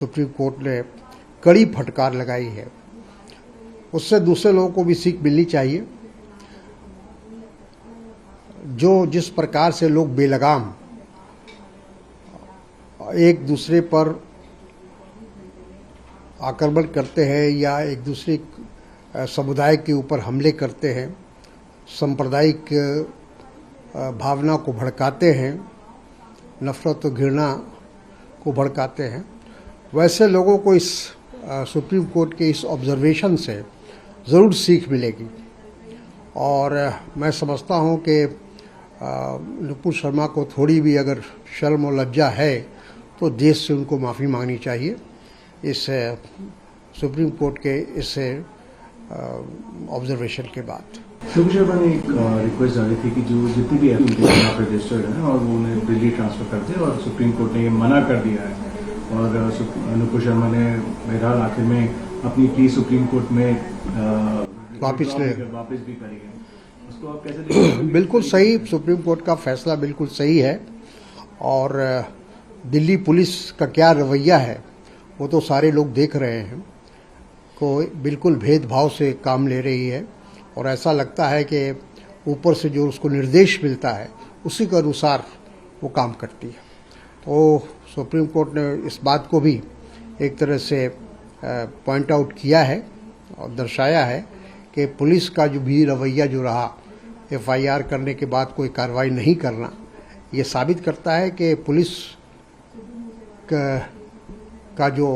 Supreme court ने कड़ी फटकार लगाई है, उससे दूसरे लोगों को भी सीख मिलनी चाहिए। जो जिस प्रकार से लोग बेलगाम एक दूसरे पर आक्रमण करते हैं या एक दूसरे समुदाय के ऊपर हमले करते हैं, सांप्रदायिक भावना को भड़काते हैं, नफरत और घृणा को भड़काते हैं, वैसे लोगों को इस सुप्रीम कोर्ट के इस ऑब्जर्वेशन से ज़रूर सीख मिलेगी। और मैं समझता हूं कि नुपुर शर्मा को थोड़ी भी अगर शर्म और लज्जा है तो देश से उनको माफ़ी मांगनी चाहिए इस सुप्रीम कोर्ट के इस ऑब्जर्वेशन के बाद। नुपुर शर्मा ने एक रिक्वेस्ट डाली थी कि जो जितने भी उनके खिलाफ रजिस्टर्ड हैं और वो उन्हें दिल्ली ट्रांसफर कर दें, और सुप्रीम कोर्ट ने ये मना कर दिया है। और नुपुर शर्मा ने बहरहाल आखिर में अपनी प्ली सुप्रीम कोर्ट में वापस भी करी है। उसको आप कैसे देखते हैं? बिल्कुल सही, सुप्रीम कोर्ट का फैसला बिल्कुल सही है। और दिल्ली पुलिस का क्या रवैया है वो तो सारे लोग देख रहे हैं, को बिल्कुल भेदभाव से काम ले रही है। और ऐसा लगता है कि ऊपर से जो उसको निर्देश मिलता है उसी के अनुसार वो काम करती है। तो सुप्रीम कोर्ट ने इस बात को भी एक तरह से पॉइंट आउट किया है और दर्शाया है कि पुलिस का जो भी रवैया जो रहा, एफआईआर करने के बाद कोई कार्रवाई नहीं करना, ये साबित करता है कि पुलिस का जो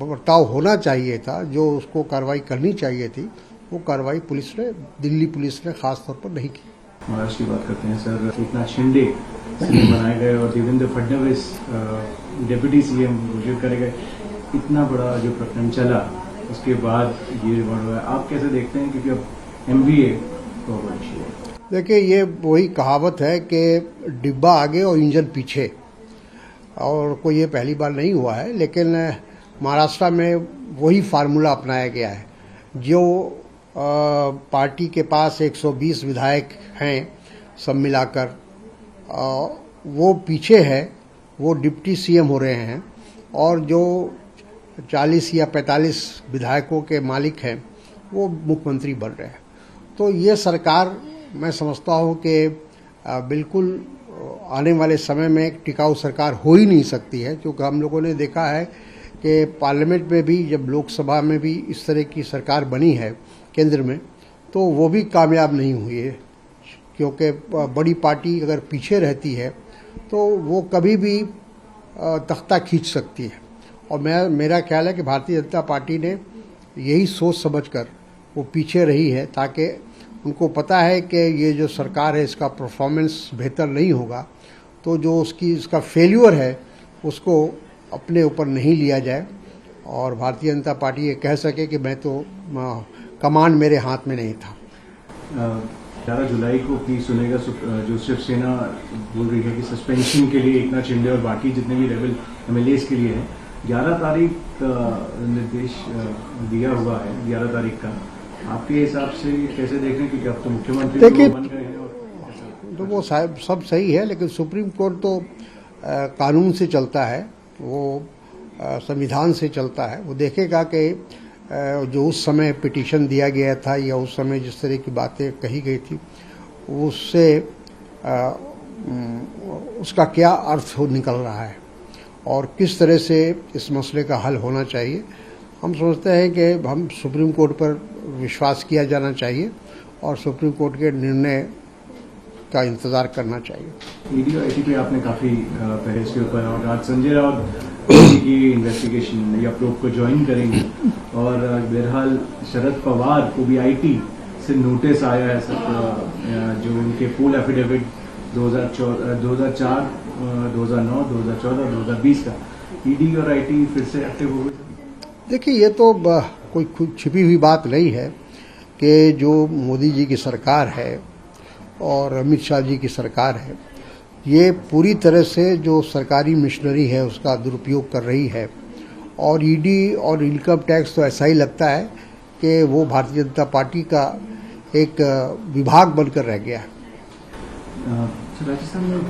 बर्ताव होना चाहिए था, जो उसको कार्रवाई करनी चाहिए थी, वो कार्रवाई पुलिस ने, दिल्ली पुलिस ने खास तौर पर नहीं की। महाराष्ट्र की बात करते हैं सर, एकनाथ शिंदे सीएम बनाए गए और देवेंद्र फडणवीस डिप्टी सीएम घोषित करे गए। इतना बड़ा जो प्रकरण चला उसके बाद ये रिवॉर्ड हुआ, आप कैसे देखते हैं? क्योंकि अब एमबीए तो देखिए, ये वही कहावत है कि डिब्बा आगे और इंजन पीछे, और कोई ये पहली बार नहीं हुआ है। लेकिन महाराष्ट्र में वही फार्मूला अपनाया गया है। जो पार्टी के पास 120 विधायक हैं सब मिलाकर, वो पीछे है, वो डिप्टी सीएम हो रहे हैं, और जो 40 या 45 विधायकों के मालिक हैं वो मुख्यमंत्री बन रहे हैं। तो ये सरकार, मैं समझता हूँ कि बिल्कुल आने वाले समय में एक टिकाऊ सरकार हो ही नहीं सकती है, क्योंकि हम लोगों ने देखा है कि पार्लियामेंट में भी, जब लोकसभा में भी इस तरह की सरकार बनी है केंद्र में, तो वो भी कामयाब नहीं हुई है। क्योंकि बड़ी पार्टी अगर पीछे रहती है तो वो कभी भी तख्ता खींच सकती है। और मेरा ख्याल है कि भारतीय जनता पार्टी ने यही सोच समझकर वो पीछे रही है, ताकि उनको पता है कि ये जो सरकार है इसका परफॉर्मेंस बेहतर नहीं होगा, तो जो इसका फेल्यूर है उसको अपने ऊपर नहीं लिया जाए, और भारतीय जनता पार्टी ये कह सके कि मैं तो कमांड मेरे हाथ में नहीं था। 11 जुलाई को अपनी सुनेगा जो शिवसेना बोल रही है कि सस्पेंशन के लिए एकनाथ शिंदे और बाकी जितने भी रेबल एमएलएस के लिए है, 11 तारीख का निर्देश दिया हुआ है, 11 तारीख का। आपके हिसाब से कैसे देख रहे हैं? क्योंकि अब तो मुख्यमंत्री बन गए हैं। और तो वो सब सही है, लेकिन सुप्रीम कोर्ट तो कानून से चलता है, वो संविधान से चलता है। वो देखेगा कि जो उस समय पिटीशन दिया गया था या उस समय जिस तरह की बातें कही गई थी, उससे उसका क्या अर्थ निकल रहा है और किस तरह से इस मसले का हल होना चाहिए। हम समझते हैं कि हम सुप्रीम कोर्ट पर विश्वास किया जाना चाहिए और सुप्रीम कोर्ट के निर्णय का इंतजार करना चाहिए। ईडी और आईटी पे आपने काफी पहले इसके ऊपर, और आज संजय राउत की इन्वेस्टिगेशन या प्रोब को ज्वाइन करेंगे, और बहरहाल शरद पवार को भी आईटी से नोटिस आया है सर, जो उनके फुल एफिडेविट 2004, 2009, 2014, 2020 का। ईडी और आईटी फिर से एक्टिव हो गए। देखिए, ये तो कोई छिपी हुई बात नहीं है कि जो मोदी जी की सरकार है और अमित शाह जी की सरकार है, ये पूरी तरह से जो सरकारी मशीनरी है उसका दुरुपयोग कर रही है। और ईडी और इनकम टैक्स तो ऐसा ही लगता है कि वो भारतीय जनता पार्टी का एक विभाग बनकर रह गया है। राजस्थान में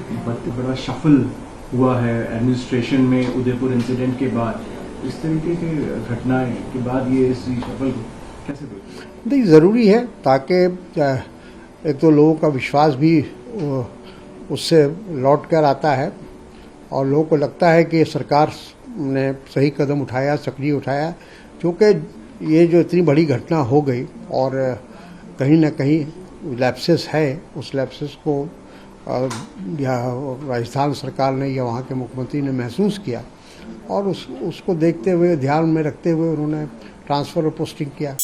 बड़ा शफल हुआ है एडमिनिस्ट्रेशन में उदयपुर इंसिडेंट के बाद। इस तरीके की घटनाएं के बाद ये इस शफल को कैसे देखते हैं? नहीं, ज़रूरी है ताकि एक तो लोगों का विश्वास भी उससे लौट कर आता है और लोगों को लगता है कि सरकार ने सही कदम उठाया, सक्रिय उठाया, क्योंकि ये जो इतनी बड़ी घटना हो गई और कहीं ना कहीं लैप्सेस है, उस लैप्सेस को या राजस्थान सरकार ने या वहाँ के मुख्यमंत्री ने महसूस किया और उसको देखते हुए, ध्यान में रखते हुए उन्होंने ट्रांसफ़र और पोस्टिंग किया।